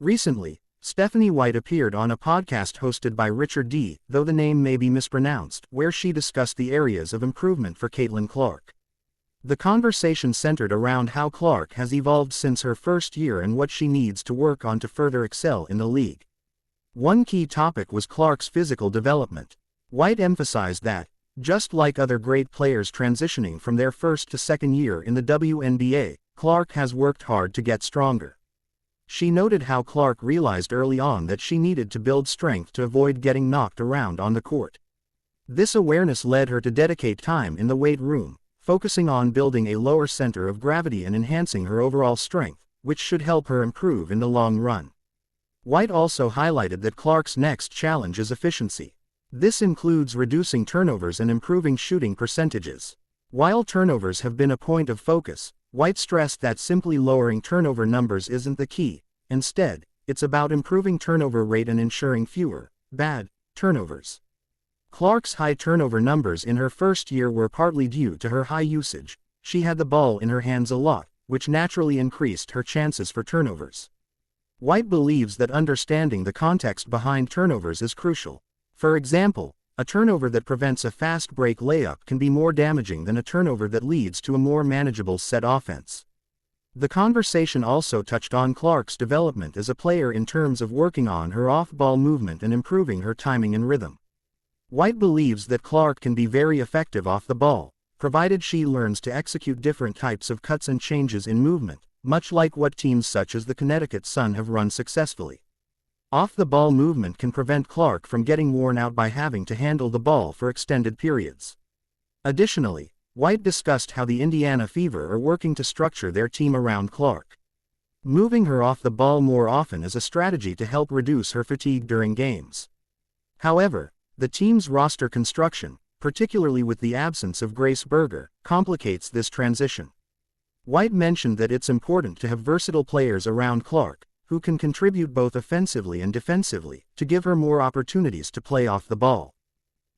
Recently, Stephanie White appeared on a podcast hosted by Richard D., though the name may be mispronounced, where she discussed the areas of improvement for Caitlin Clark. The conversation centered around how Clark has evolved since her first year and what she needs to work on to further excel in the league. One key topic was Clark's physical development. White emphasized that, just like other great players transitioning from their first to second year in the WNBA, Clark has worked hard to get stronger. She noted how Clark realized early on that she needed to build strength to avoid getting knocked around on the court. This awareness led her to dedicate time in the weight room, focusing on building a lower center of gravity and enhancing her overall strength, which should help her improve in the long run. White also highlighted that Clark's next challenge is efficiency. This includes reducing turnovers and improving shooting percentages. While turnovers have been a point of focus, White stressed that simply lowering turnover numbers isn't the key. Instead, it's about improving turnover rate and ensuring fewer bad turnovers. Clark's high turnover numbers in her first year were partly due to her high usage. She had the ball in her hands a lot, which naturally increased her chances for turnovers. White believes that understanding the context behind turnovers is crucial. For example, a turnover that prevents a fast break layup can be more damaging than a turnover that leads to a more manageable set offense. The conversation also touched on Clark's development as a player in terms of working on her off-ball movement and improving her timing and rhythm. White believes that Clark can be very effective off the ball, provided she learns to execute different types of cuts and changes in movement, much like what teams such as the Connecticut Sun have run successfully. Off-the-ball movement can prevent Clark from getting worn out by having to handle the ball for extended periods. Additionally, White discussed how the Indiana Fever are working to structure their team around Clark. Moving her off the ball more often is a strategy to help reduce her fatigue during games. However, the team's roster construction, particularly with the absence of Grace Berger, complicates this transition. White mentioned that it's important to have versatile players around Clark, who can contribute both offensively and defensively, to give her more opportunities to play off the ball.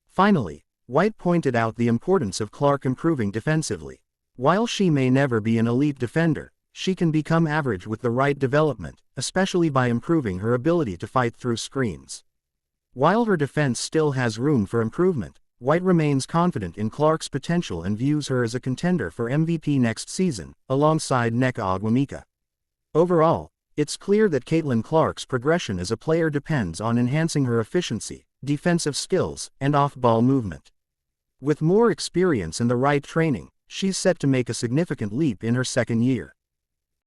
Finally, White pointed out the importance of Clark improving defensively. While she may never be an elite defender, she can become average with the right development, especially by improving her ability to fight through screens. While her defense still has room for improvement, White remains confident in Clark's potential and views her as a contender for MVP next season, alongside Nneka Ogwumika. Overall, it's clear that Caitlin Clark's progression as a player depends on enhancing her efficiency, defensive skills, and off-ball movement. With more experience and the right training, she's set to make a significant leap in her second year.